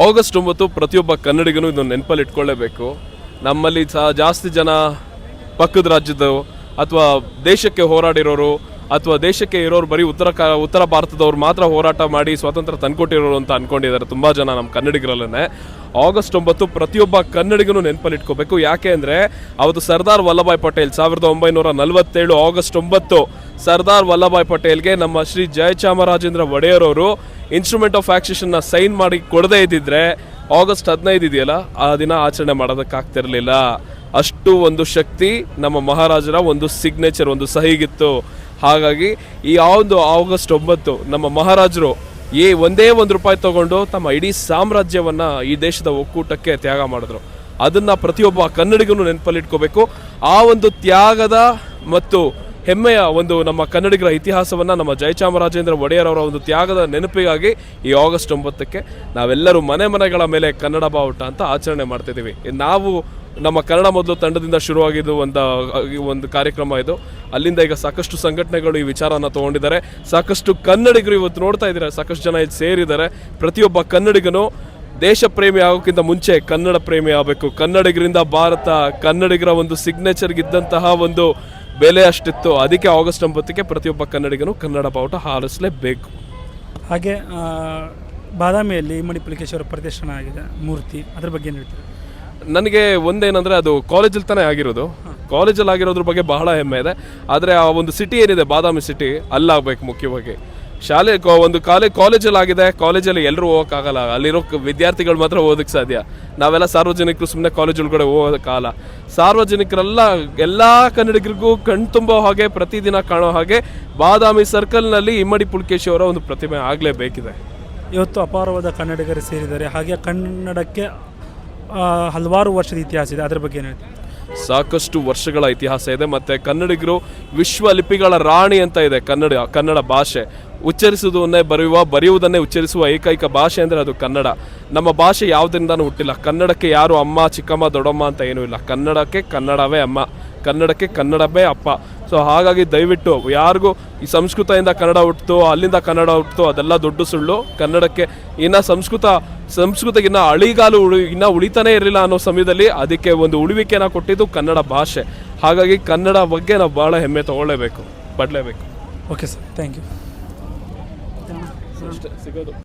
August 9 ಪ್ರತಿಯೊಬ್ಬ ಕನ್ನಡಿಗನು ಇದನ್ನು ನೆನಪಲ್ಲಿ ಇಟ್ಕೊಳ್ಳೇಬೇಕು. ನಮ್ಮಲ್ಲಿ ಜಾಸ್ತಿ ಜನ ಪಕ್ಕದ ರಾಜ್ಯದ ಅಥವಾ ದೇಶಕ್ಕೆ ಹೋರಾಡಿರೋರು ಅಥವಾ ದೇಶಕ್ಕೆ ಇರೋರು ಬರೀ ಉತ್ತರ ಭಾರತದವ್ರು ಮಾತ್ರ ಹೋರಾಟ ಮಾಡಿ ಸ್ವಾತಂತ್ರ್ಯ ತಂದ್ಕೊಟ್ಟಿರೋರು ಅಂತ ಅಂದ್ಕೊಂಡಿದ್ದಾರೆ ತುಂಬ ಜನ ನಮ್ಮ ಕನ್ನಡಿಗರಲ್ಲೇ. ಆಗಸ್ಟ್ 9 ಪ್ರತಿಯೊಬ್ಬ ಕನ್ನಡಿಗನು ನೆನಪಲ್ಲಿ ಇಟ್ಕೋಬೇಕು. ಯಾಕೆ ಅಂದರೆ ಅವತ್ತು ಸರ್ದಾರ್ ವಲ್ಲಭಾಯ್ ಪಟೇಲ್ 1947 ಆಗಸ್ಟ್ 9 ಸರ್ದಾರ್ ವಲ್ಲಭಾಯ್ ಪಟೇಲ್ಗೆ ನಮ್ಮ ಶ್ರೀ ಜಯಚಾಮರಾಜೇಂದ್ರ ಒಡೆಯರ್ ಅವರು ಇನ್ಸ್ಟ್ರೂಮೆಂಟ್ ಆಫ್ ಆಕ್ಸಿಷನ್ನ ಸೈನ್ ಮಾಡಿ ಕೊಡದೇ ಇದ್ದಿದ್ರೆ ಆಗಸ್ಟ್ 15 ಇದೆಯಲ್ಲ ಆ ದಿನ ಆಚರಣೆ ಮಾಡೋದಕ್ಕಾಗ್ತಿರ್ಲಿಲ್ಲ. ಅಷ್ಟು ಒಂದು ಶಕ್ತಿ ನಮ್ಮ ಮಹಾರಾಜರ ಒಂದು ಸಿಗ್ನೇಚರ್, ಒಂದು ಸಹಿಗಿತ್ತು. ಹಾಗಾಗಿ ಈ ಒಂದು ಆಗಸ್ಟ್ 9 ನಮ್ಮ ಮಹಾರಾಜರು ಒಂದೇ ₹1 ತಗೊಂಡು ತಮ್ಮ ಇಡೀ ಸಾಮ್ರಾಜ್ಯವನ್ನ ಈ ದೇಶದ ಒಕ್ಕೂಟಕ್ಕೆ ತ್ಯಾಗ ಮಾಡಿದ್ರು. ಅದನ್ನ ಪ್ರತಿಯೊಬ್ಬ ಕನ್ನಡಿಗನು ನೆನಪಲ್ಲಿ ಇಟ್ಕೋಬೇಕು. ಆ ಒಂದು ತ್ಯಾಗದ ಮತ್ತು ಹೆಮ್ಮೆಯ ಒಂದು ನಮ್ಮ ಕನ್ನಡಿಗರ ಇತಿಹಾಸವನ್ನ ನಮ್ಮ ಜಯಚಾಮರಾಜೇಂದ್ರ ಒಡೆಯರ್ ಅವರ ಒಂದು ತ್ಯಾಗದ ನೆನಪಿಗಾಗಿ ಈ ಆಗಸ್ಟ್ 9ಕ್ಕೆ ನಾವೆಲ್ಲರೂ ಮನೆಗಳ ಮೇಲೆ ಕನ್ನಡ ಬಾವುಟ ಅಂತ ಆಚರಣೆ ಮಾಡ್ತಿದ್ದೀವಿ. ನಾವು ನಮ್ಮ ಕನ್ನಡ ಮೊದಲು ತಂಡದಿಂದ ಶುರುವಾಗಿದ್ದು ಒಂದು ಕಾರ್ಯಕ್ರಮ ಇದು. ಅಲ್ಲಿಂದ ಈಗ ಸಾಕಷ್ಟು ಸಂಘಟನೆಗಳು ಈ ವಿಚಾರನ ತಗೊಂಡಿದ್ದಾರೆ. ಸಾಕಷ್ಟು ಕನ್ನಡಿಗರು ಇವತ್ತು ನೋಡ್ತಾ ಇದ್ದಾರೆ, ಸಾಕಷ್ಟು ಜನ ಇಲ್ಲಿ ಸೇರಿದ್ದಾರೆ. ಪ್ರತಿಯೊಬ್ಬ ಕನ್ನಡಿಗನು ದೇಶ ಪ್ರೇಮಿ ಆಗೋಕ್ಕಿಂತ ಮುಂಚೆ ಕನ್ನಡ ಪ್ರೇಮಿ ಆಗಬೇಕು. ಕನ್ನಡಿಗರಿಂದ ಭಾರತ, ಕನ್ನಡಿಗರ ಒಂದು ಸಿಗ್ನೇಚರ್ಗಿದ್ದಂತಹ ಒಂದು ಬೆಲೆ ಅಷ್ಟಿತ್ತು. ಅದಕ್ಕೆ ಆಗಸ್ಟ್ 9ಕ್ಕೆ ಪ್ರತಿಯೊಬ್ಬ ಕನ್ನಡಿಗನು ಕನ್ನಡ ಬಾವುಟ ಹಾರಿಸಲೇಬೇಕು. ಹಾಗೆ ಬಾದಾಮಿಯಲ್ಲಿ ಇಮ್ಮಡಿ ಪುಲಿಕೇಶಿಯವರ ಪ್ರದರ್ಶನ ಆಗಿದೆ ಮೂರ್ತಿ, ಅದ್ರ ಬಗ್ಗೆ ಏನು ಹೇಳ್ತೀವಿ? ನನಗೆ ಒಂದೇನಂದರೆ ಅದು ಕಾಲೇಜಲ್ಲಿ ತಾನೇ ಆಗಿರೋದು. ಕಾಲೇಜಲ್ಲಿ ಆಗಿರೋದ್ರ ಬಗ್ಗೆ ಬಹಳ ಹೆಮ್ಮೆ ಇದೆ. ಆದರೆ ಆ ಒಂದು ಸಿಟಿ ಏನಿದೆ ಬಾದಾಮಿ ಸಿಟಿ ಅಲ್ಲಾಗಬೇಕು. ಮುಖ್ಯವಾಗಿ ಶಾಲೆ ಒಂದು ಕಾಲೇಜಲ್ಲಿ ಆಗಿದೆ. ಕಾಲೇಜಲ್ಲಿ ಎಲ್ಲರೂ ಹೋಗೋಕ್ಕಾಗಲ್ಲ, ಅಲ್ಲಿರೋ ವಿದ್ಯಾರ್ಥಿಗಳು ಮಾತ್ರ ಓದೋಕ್ಕೆ ಸಾಧ್ಯ. ನಾವೆಲ್ಲ ಸಾರ್ವಜನಿಕರು ಸುಮ್ಮನೆ ಕಾಲೇಜ್ ಒಳಗಡೆ ಹೋಗೋಕ್ಕಾಗಲ್ಲ. ಸಾರ್ವಜನಿಕರೆಲ್ಲ ಎಲ್ಲ ಕನ್ನಡಿಗರಿಗೂ ಕಣ್ತುಂಬೋ ಹಾಗೆ ಪ್ರತಿದಿನ ಕಾಣೋ ಹಾಗೆ ಬಾದಾಮಿ ಸರ್ಕಲ್ನಲ್ಲಿ ಇಮ್ಮಡಿ ಪುಲಿಕೇಶಿ ಅವರ ಒಂದು ಪ್ರತಿಮೆ ಆಗಲೇಬೇಕಿದೆ. ಇವತ್ತು ಅಪಾರವಾದ ಕನ್ನಡಿಗರು ಸೇರಿದ್ದಾರೆ. ಹಾಗೆ ಕನ್ನಡಕ್ಕೆ ಹಲವಾರು ವರ್ಷದ ಇತಿಹಾಸ ಇದೆ, ಅದರ ಬಗ್ಗೆ ಏನು ಹೇಳ್ತೀವಿ? ಸಾಕಷ್ಟು ವರ್ಷಗಳ ಇತಿಹಾಸ ಇದೆ. ಮತ್ತು ಕನ್ನಡಿಗರು ವಿಶ್ವ ಲಿಪಿಗಳ ರಾಣಿ ಅಂತ ಇದೆ ಕನ್ನಡ ಭಾಷೆ. ಬರೆಯುವುದನ್ನೇ ಉಚ್ಚರಿಸುವ ಏಕೈಕ ಭಾಷೆ ಅಂದರೆ ಅದು ಕನ್ನಡ. ನಮ್ಮ ಭಾಷೆ ಯಾವುದರಿಂದನೂ ಹುಟ್ಟಿಲ್ಲ. ಕನ್ನಡಕ್ಕೆ ಯಾರು ಅಮ್ಮ, ಚಿಕ್ಕಮ್ಮ, ದೊಡ್ಡಮ್ಮ ಅಂತ ಏನೂ ಇಲ್ಲ. ಕನ್ನಡಕ್ಕೆ ಕನ್ನಡವೇ ಅಮ್ಮ, ಕನ್ನಡಕ್ಕೆ ಕನ್ನಡವೇ ಅಪ್ಪ. ಸೊ ಹಾಗಾಗಿ ದಯವಿಟ್ಟು ಯಾರಿಗೂ ಈ ಸಂಸ್ಕೃತದಿಂದ ಕನ್ನಡ ಹುಟ್ಟಿತು, ಅಲ್ಲಿಂದ ಕನ್ನಡ ಹುಟ್ಟಿತು, ಅದೆಲ್ಲ ದೊಡ್ಡ ಸುಳ್ಳು. ಕನ್ನಡಕ್ಕೆ ಇನ್ನು ಸಂಸ್ಕೃತಕ್ಕಿನ್ನ ಅಳಿಗಾಲು ಇನ್ನೂ ಉಳಿತಾನೇ ಇರಲಿಲ್ಲ ಅನ್ನೋ ಸಮಯದಲ್ಲಿ ಅದಕ್ಕೆ ಒಂದು ಉಳಿವಿಕೆನ ಕೊಟ್ಟಿದ್ದು ಕನ್ನಡ ಭಾಷೆ. ಹಾಗಾಗಿ ಕನ್ನಡ ಬಗ್ಗೆ ನಾವು ಭಾಳ ಹೆಮ್ಮೆ ತಗೊಳ್ಳೇಬೇಕು, ಪಡಲೇಬೇಕು. Okay sir, thank you. ಸಿಗೋದು